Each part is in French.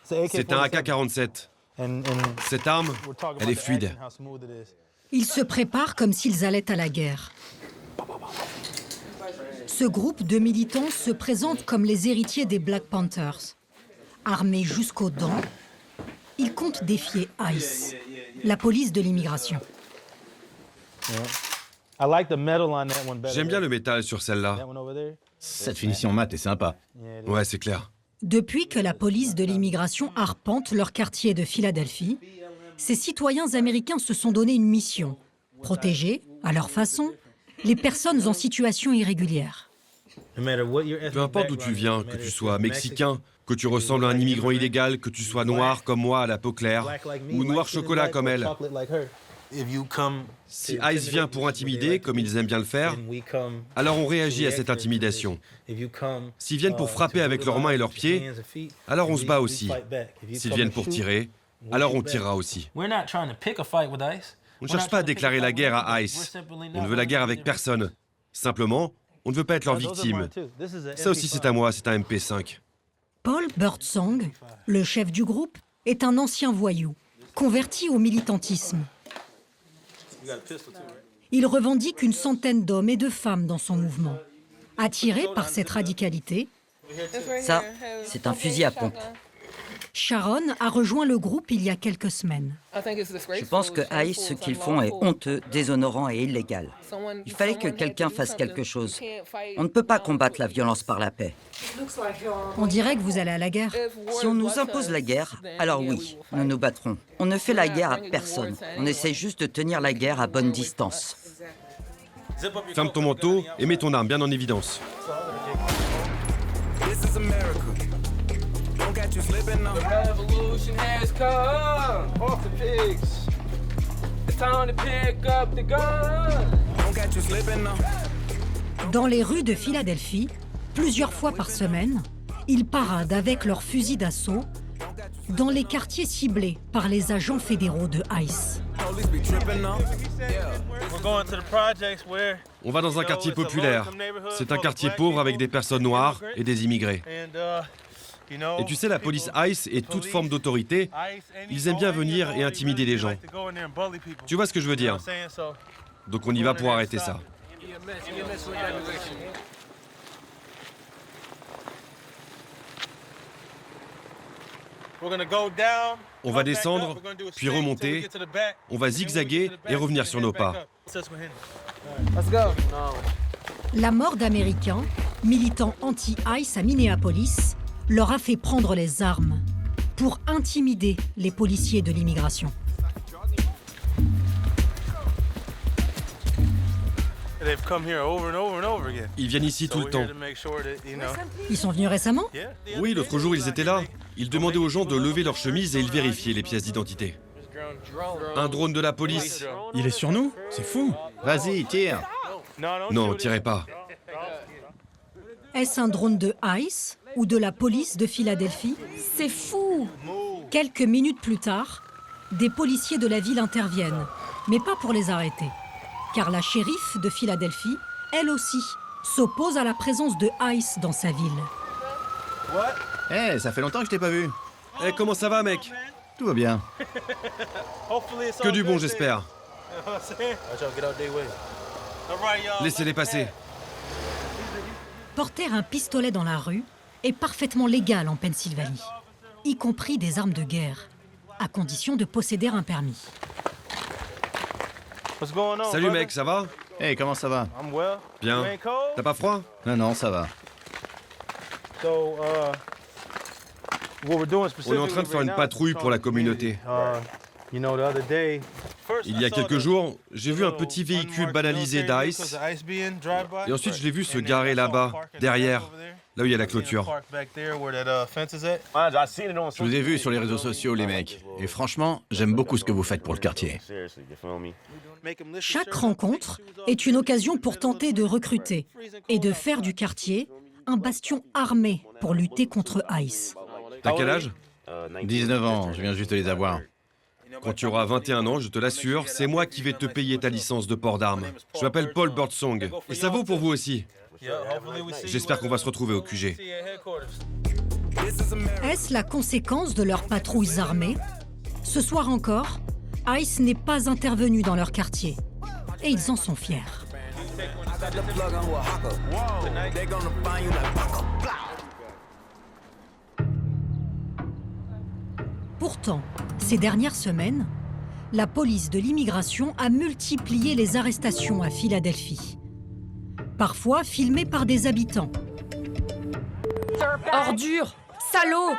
C'est un AK-47. Cette arme, elle est fluide. Ils se préparent comme s'ils allaient à la guerre. Ce groupe de militants se présente comme les héritiers des Black Panthers. Armés jusqu'aux dents, ils comptent défier ICE, la police de l'immigration. J'aime bien le métal sur celle-là. Cette finition mat est sympa. Ouais, c'est clair. Depuis que la police de l'immigration arpente leur quartier de Philadelphie, ces citoyens américains se sont donné une mission: protéger, à leur façon, les personnes en situation irrégulière. Peu importe d'où tu viens, que tu sois mexicain, que tu ressembles à un immigrant illégal, que tu sois noir comme moi à la peau claire, ou noir chocolat comme elle. Si ICE vient pour intimider, comme ils aiment bien le faire, alors on réagit à cette intimidation. S'ils viennent pour frapper avec leurs mains et leurs pieds, alors on se bat aussi. S'ils viennent pour tirer, alors on tirera aussi. On ne cherche pas à déclarer la guerre à ICE. On ne veut la guerre avec personne. Simplement, on ne veut pas être leur victime. Ça aussi c'est à moi, c'est un MP5. Paul Birdsong, le chef du groupe, est un ancien voyou, converti au militantisme. Il revendique une centaine d'hommes et de femmes dans son mouvement. Attiré par cette radicalité, Ça, c'est un fusil à pompe. Sharon a rejoint le groupe il y a quelques semaines. Je pense que ICE, ce qu'ils font est honteux, déshonorant et illégal. Il fallait que quelqu'un fasse quelque chose. On ne peut pas combattre la violence par la paix. On dirait que vous allez à la guerre. Si on nous impose la guerre, alors oui, nous nous battrons. On ne fait la guerre à personne. On essaie juste de tenir la guerre à bonne distance. Ferme ton manteau et mets ton arme bien en évidence. Dans les rues de Philadelphie, plusieurs fois par semaine, ils paradent avec leurs fusils d'assaut dans les quartiers ciblés par les agents fédéraux de ICE. On va dans un quartier populaire. C'est un quartier pauvre avec des personnes noires et des immigrés. Et tu sais, la police ICE et toute forme d'autorité, ils aiment bien venir et intimider les gens. Tu vois ce que je veux dire? Donc on y va pour arrêter ça. On va descendre, puis remonter. On va zigzaguer et revenir sur nos pas. La mort d'Américains, militants anti-ICE à Minneapolis, leur a fait prendre les armes pour intimider les policiers de l'immigration. Ils viennent ici tout le temps. Ils sont venus récemment? Oui, l'autre jour, ils étaient là. Ils demandaient aux gens de lever leurs chemises et ils vérifiaient les pièces d'identité. Un drone de la police. Il est sur nous? C'est fou. Vas-y, tire. Non, tirez pas. Est-ce un drone de ICE ou de la police de Philadelphie? C'est fou! Quelques minutes plus tard, des policiers de la ville interviennent, mais pas pour les arrêter. Car la shérif de Philadelphie, elle aussi, s'oppose à la présence de ICE dans sa ville. Eh, ça fait longtemps que je t'ai pas vu. Eh, comment ça va, mec? Tout va bien. Que du bon, j'espère. Laissez-les passer. Porter un pistolet dans la rue est parfaitement légal en Pennsylvanie, y compris des armes de guerre, à condition de posséder un permis. Salut, mec, ça va? Eh, comment ça va? Bien. T'as pas froid? Non, ça va. On est en train de faire une patrouille pour la communauté. Il y a quelques jours, j'ai vu un petit véhicule banalisé d'ICE. Et ensuite, je l'ai vu se garer là-bas, derrière, là où il y a la clôture. Je vous ai vu sur les réseaux sociaux, les mecs. Et franchement, j'aime beaucoup ce que vous faites pour le quartier. Chaque rencontre est une occasion pour tenter de recruter et de faire du quartier un bastion armé pour lutter contre ICE. T'as quel âge? 19 ans, je viens juste de les avoir. Quand tu auras 21 ans, je te l'assure, c'est moi qui vais te payer ta licence de port d'armes. Je m'appelle Paul Birdsong. Et ça vaut pour vous aussi. J'espère qu'on va se retrouver au QG. Est-ce la conséquence de leurs patrouilles armées? Ce soir encore, ICE n'est pas intervenu dans leur quartier. Et ils en sont fiers. Pourtant, ces dernières semaines, la police de l'immigration a multiplié les arrestations à Philadelphie. Parfois filmées par des habitants. Ordure! Salaud!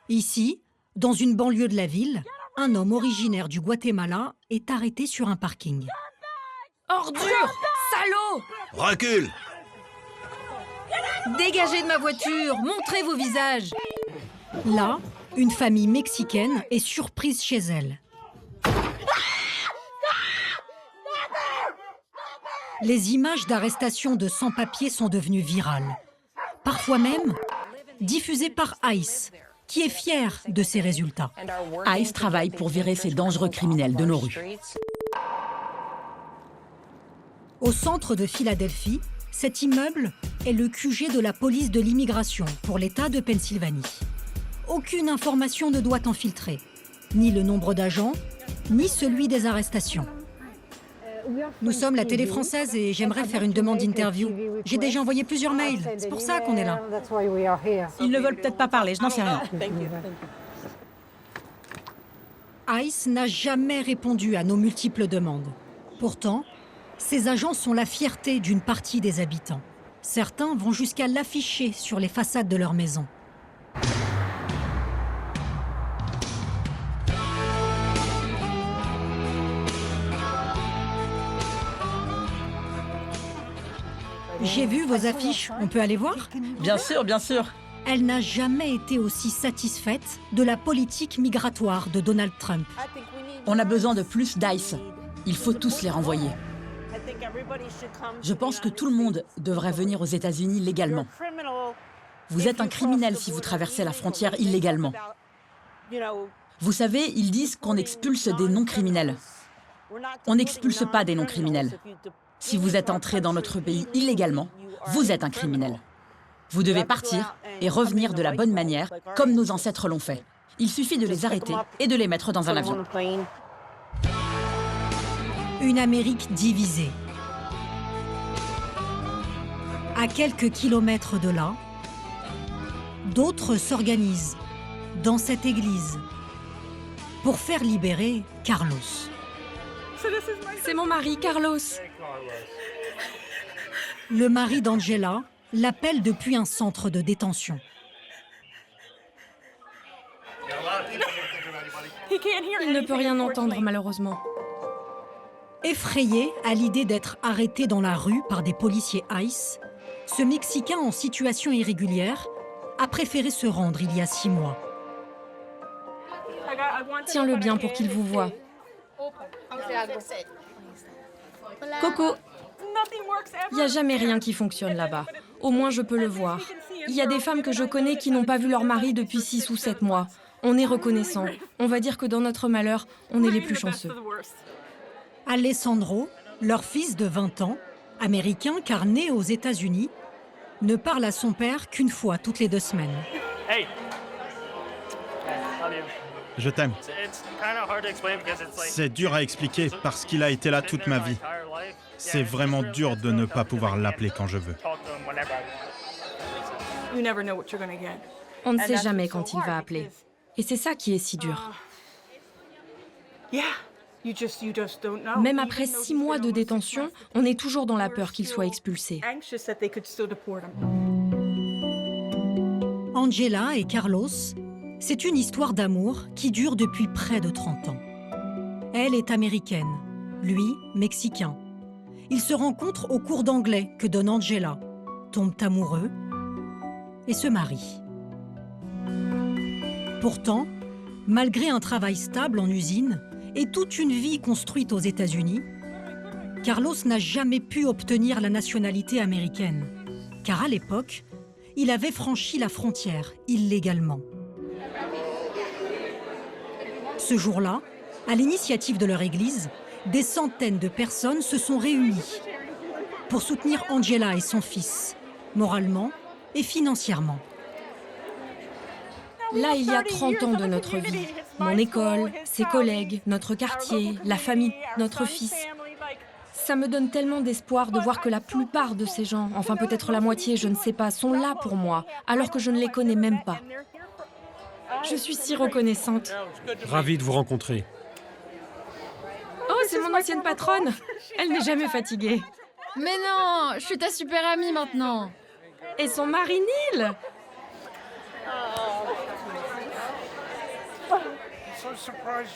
Ici, dans une banlieue de la ville, un homme originaire du Guatemala est arrêté sur un parking. Ordure! Salaud! Recule! Dégagez de ma voiture! Montrez vos visages! Là, une famille mexicaine est surprise chez elle. Les images d'arrestation de sans-papiers sont devenues virales. Parfois même diffusées par ICE, qui est fier de ses résultats. ICE travaille pour virer ces dangereux criminels de nos rues. Au centre de Philadelphie, cet immeuble est le QG de la police de l'immigration pour l'État de Pennsylvanie. Aucune information ne doit en filtrer, ni le nombre d'agents, ni celui des arrestations. Nous sommes la télé française et j'aimerais faire une demande d'interview. J'ai déjà envoyé plusieurs mails, c'est pour ça qu'on est là. Ils ne veulent peut-être pas parler, je n'en sais rien. ICE n'a jamais répondu à nos multiples demandes. Pourtant, ces agents sont la fierté d'une partie des habitants. Certains vont jusqu'à l'afficher sur les façades de leur maison. J'ai vu vos affiches, on peut aller voir? Bien sûr, bien sûr. Elle n'a jamais été aussi satisfaite de la politique migratoire de Donald Trump. On a besoin de plus d'ICE. Il faut tous les renvoyer. Je pense que tout le monde devrait venir aux États-Unis légalement. Vous êtes un criminel si vous traversez la frontière illégalement. Vous savez, ils disent qu'on expulse des non-criminels. On n'expulse pas des non-criminels. Si vous êtes entré dans notre pays illégalement, vous êtes un criminel. Vous devez partir et revenir de la bonne manière, comme nos ancêtres l'ont fait. Il suffit de les arrêter et de les mettre dans un avion. Une Amérique divisée. À quelques kilomètres de là, d'autres s'organisent dans cette église pour faire libérer Carlos. C'est mon mari, Carlos. Le mari d'Angela l'appelle depuis un centre de détention. Il ne peut rien entendre, malheureusement. Effrayé à l'idée d'être arrêté dans la rue par des policiers ICE, ce Mexicain en situation irrégulière a préféré se rendre il y a 6 mois. Tiens-le bien pour qu'il vous voie. Coco, il n'y a jamais rien qui fonctionne là-bas. Au moins, je peux le voir. Il y a des femmes que je connais qui n'ont pas vu leur mari depuis 6 ou 7 mois. On est reconnaissant. On va dire que dans notre malheur, on est les plus chanceux. Alessandro, leur fils de 20 ans, américain car né aux États-Unis, ne parle à son père qu'une fois toutes les 2 semaines. Je t'aime. C'est dur à expliquer parce qu'il a été là toute ma vie. C'est vraiment dur de ne pas pouvoir l'appeler quand je veux. On ne sait jamais quand il va appeler. Et c'est ça qui est si dur. Même après 6 mois de détention, on est toujours dans la peur qu'il soit expulsé. Angela et Carlos, c'est une histoire d'amour qui dure depuis près de 30 ans. Elle est américaine, lui, mexicain. Ils se rencontrent au cours d'anglais que donne Angela, tombent amoureux et se marient. Pourtant, malgré un travail stable en usine et toute une vie construite aux États-Unis, Carlos n'a jamais pu obtenir la nationalité américaine, car à l'époque, il avait franchi la frontière illégalement. Ce jour-là, à l'initiative de leur église, des centaines de personnes se sont réunies pour soutenir Angela et son fils, moralement et financièrement. Là, il y a 30 ans de notre vie. Mon école, ses collègues, notre quartier, la famille, notre fils. Ça me donne tellement d'espoir de voir que la plupart de ces gens, enfin peut-être la moitié, je ne sais pas, sont là pour moi, alors que je ne les connais même pas. Je suis si reconnaissante. Ravi de vous rencontrer. Oh, c'est mon ancienne patronne. Elle n'est jamais fatiguée. Mais non, je suis ta super amie maintenant. Et son mari Neil.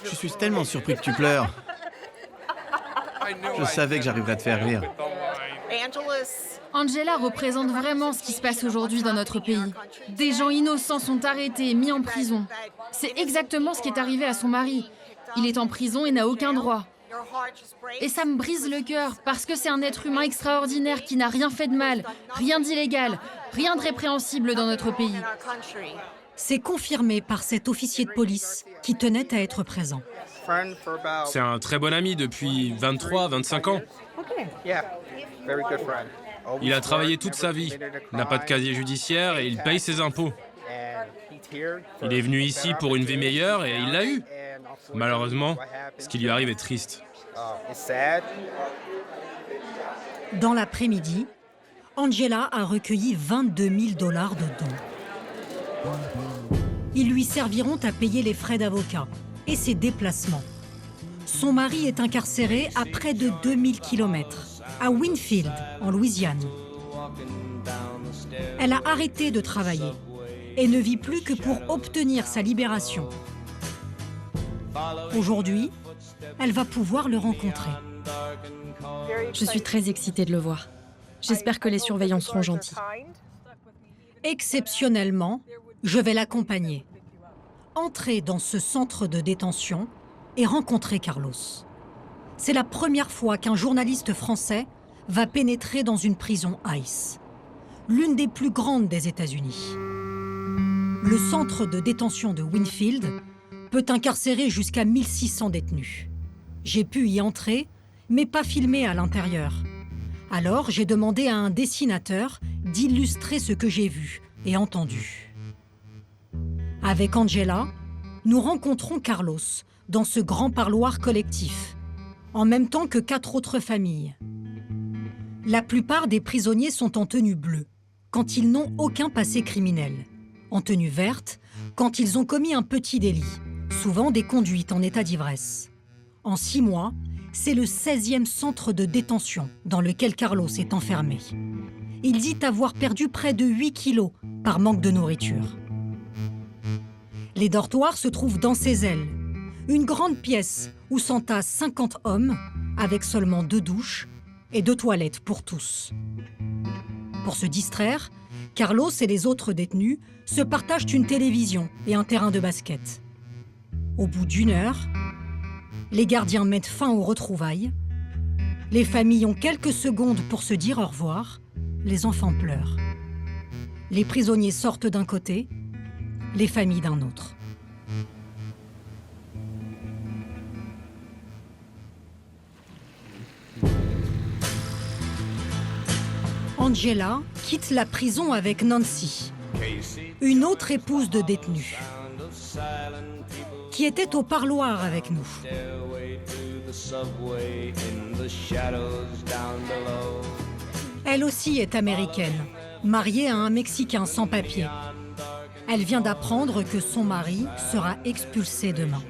Je suis tellement surpris que tu pleures. Je savais que j'arriverais à te faire rire. Angela représente vraiment ce qui se passe aujourd'hui dans notre pays. Des gens innocents sont arrêtés et mis en prison. C'est exactement ce qui est arrivé à son mari. Il est en prison et n'a aucun droit. Et ça me brise le cœur, parce que c'est un être humain extraordinaire qui n'a rien fait de mal, rien d'illégal, rien de répréhensible dans notre pays. C'est confirmé par cet officier de police qui tenait à être présent. C'est un très bon ami depuis 23-25 ans. Il a travaillé toute sa vie, n'a pas de casier judiciaire et il paye ses impôts. Il est venu ici pour une vie meilleure et il l'a eue. Malheureusement, ce qui lui arrive est triste. Dans l'après-midi, Angela a recueilli $22 000 de dons. Ils lui serviront à payer les frais d'avocat et ses déplacements. Son mari est incarcéré à près de 2000 km, à Winfield, en Louisiane. Elle a arrêté de travailler et ne vit plus que pour obtenir sa libération. Aujourd'hui, elle va pouvoir le rencontrer. Je suis très excitée de le voir. J'espère que les surveillants seront gentils. Exceptionnellement, je vais l'accompagner. Entrer dans ce centre de détention et rencontrer Carlos. C'est la première fois qu'un journaliste français va pénétrer dans une prison ICE, l'une des plus grandes des États-Unis. Le centre de détention de Winfield peut incarcérer jusqu'à 1600 détenus. J'ai pu y entrer, mais pas filmer à l'intérieur. Alors, j'ai demandé à un dessinateur d'illustrer ce que j'ai vu et entendu. Avec Angela, nous rencontrons Carlos dans ce grand parloir collectif, en même temps que 4 autres familles. La plupart des prisonniers sont en tenue bleue, quand ils n'ont aucun passé criminel. En tenue verte, quand ils ont commis un petit délit, souvent des conduites en état d'ivresse. En 6 mois, c'est le 16e centre de détention dans lequel Carlos est enfermé. Il dit avoir perdu près de 8 kilos par manque de nourriture. Les dortoirs se trouvent dans ses ailes. Une grande pièce où s'entassent 50 hommes, avec seulement 2 douches et 2 toilettes pour tous. Pour se distraire, Carlos et les autres détenus se partagent une télévision et un terrain de basket. Au bout d'1 heure, les gardiens mettent fin aux retrouvailles. Les familles ont quelques secondes pour se dire au revoir. Les enfants pleurent. Les prisonniers sortent d'un côté, les familles d'un autre. Angela quitte la prison avec Nancy, une autre épouse de détenu, qui était au parloir avec nous. Elle aussi est américaine, mariée à un Mexicain sans papier. Elle vient d'apprendre que son mari sera expulsé demain.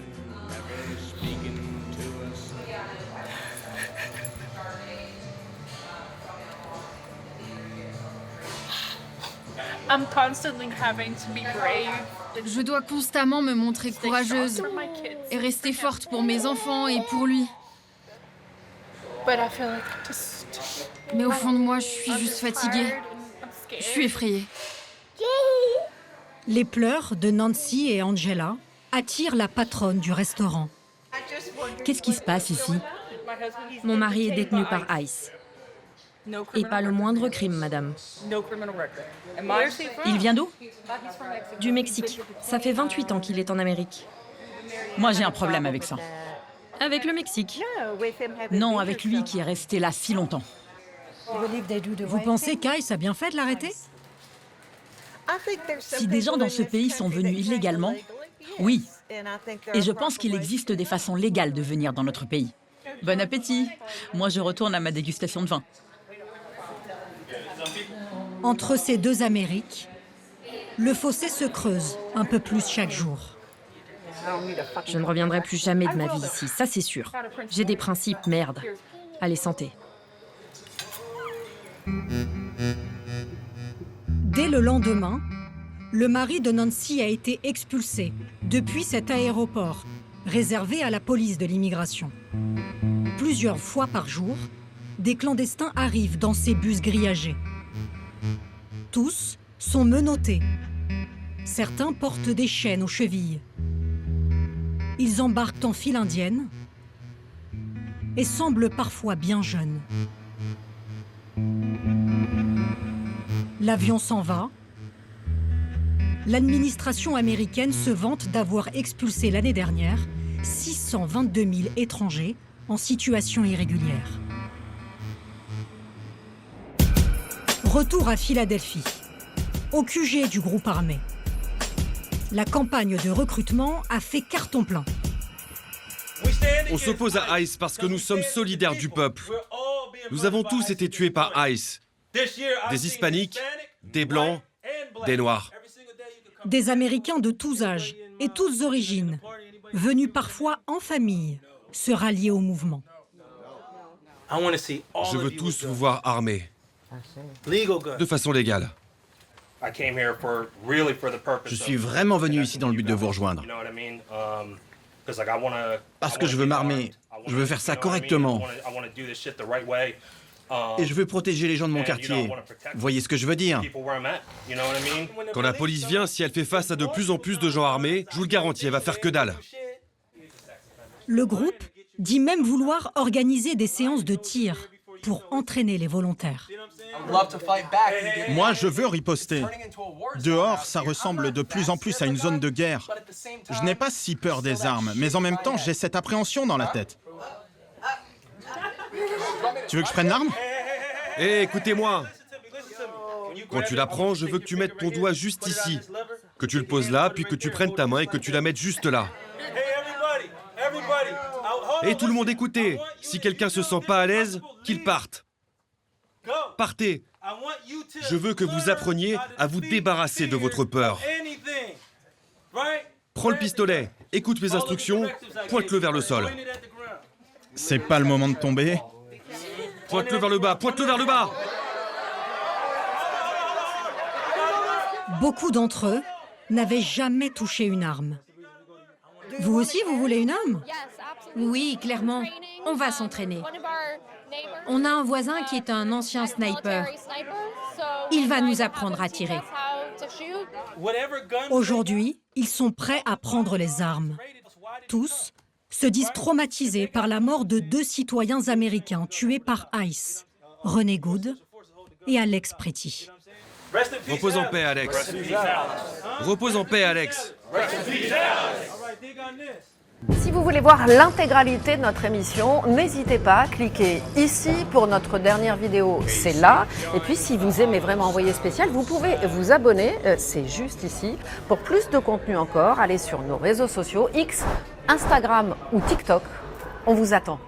Je dois constamment me montrer courageuse et rester forte pour mes enfants et pour lui. Mais au fond de moi, je suis juste fatiguée. Je suis effrayée. Les pleurs de Nancy et Angela attirent la patronne du restaurant. Qu'est-ce qui se passe ici? Mon mari est détenu par ICE. Et pas le moindre crime, madame. Il vient d'où? Du Mexique. Ça fait 28 ans qu'il est en Amérique. Moi, j'ai un problème avec ça. Avec le Mexique. Non, avec lui qui est resté là si longtemps. Vous pensez qu'ICE a bien fait de l'arrêter? Si des gens dans ce pays sont venus illégalement, oui. Et je pense qu'il existe des façons légales de venir dans notre pays. Bon appétit. Moi, je retourne à ma dégustation de vin. Entre ces deux Amériques, le fossé se creuse un peu plus chaque jour. Je ne reviendrai plus jamais de ma vie ici, ça c'est sûr. J'ai des principes, merde. Allez, santé. Dès le lendemain, le mari de Nancy a été expulsé depuis cet aéroport, réservé à la police de l'immigration. Plusieurs fois par jour, des clandestins arrivent dans ces bus grillagés. Tous sont menottés. Certains portent des chaînes aux chevilles. Ils embarquent en file indienne et semblent parfois bien jeunes. L'avion s'en va. L'administration américaine se vante d'avoir expulsé l'année dernière 622 000 étrangers en situation irrégulière. Retour à Philadelphie, au QG du groupe armé. La campagne de recrutement a fait carton plein. On s'oppose à ICE parce que nous sommes solidaires du peuple. Nous avons tous été tués par ICE. Des hispaniques, des blancs, des noirs. Des Américains de tous âges et toutes origines, venus parfois en famille, se rallier au mouvement. Je veux tous vous voir armés, de façon légale. Je suis vraiment venu ici dans le but de vous rejoindre. Parce que je veux m'armer, je veux faire ça correctement. Et je veux protéger les gens de mon quartier. Vous voyez ce que je veux dire? Quand la police vient, si elle fait face à de plus en plus de gens armés, je vous le garantis, elle va faire que dalle. Le groupe dit même vouloir organiser des séances de tir pour entraîner les volontaires. Moi, je veux riposter. Dehors, ça ressemble de plus en plus à une zone de guerre. Je n'ai pas si peur des armes, mais en même temps, j'ai cette appréhension dans la tête. Tu veux que je prenne l'arme? Hé, écoutez-moi. Quand tu la prends, je veux que tu mettes ton doigt juste ici. Que tu le poses là, puis que tu prennes ta main et que tu la mettes juste là. Et tout le monde, écoutez. Si quelqu'un se sent pas à l'aise, qu'il parte. Partez. Je veux que vous appreniez à vous débarrasser de votre peur. Prends le pistolet, écoute mes instructions, pointe-le vers le sol. C'est pas le moment de tomber. Pointe-le vers le bas, pointe-le vers le bas. Beaucoup d'entre eux n'avaient jamais touché une arme. Vous aussi, vous voulez une arme? Oui, clairement. On va s'entraîner. On a un voisin qui est un ancien sniper. Il va nous apprendre à tirer. Aujourd'hui, ils sont prêts à prendre les armes. Tous se disent traumatisés par la mort de 2 citoyens américains tués par ICE, René Good et Alex Pretty. Repose en paix, Alex. Repose en paix, Alex. Si vous voulez voir l'intégralité de notre émission, n'hésitez pas, cliquez ici pour notre dernière vidéo, c'est là. Et puis si vous aimez vraiment Envoyé spécial, vous pouvez vous abonner, c'est juste ici. Pour plus de contenu encore, allez sur nos réseaux sociaux, X, Instagram ou TikTok. On vous attend.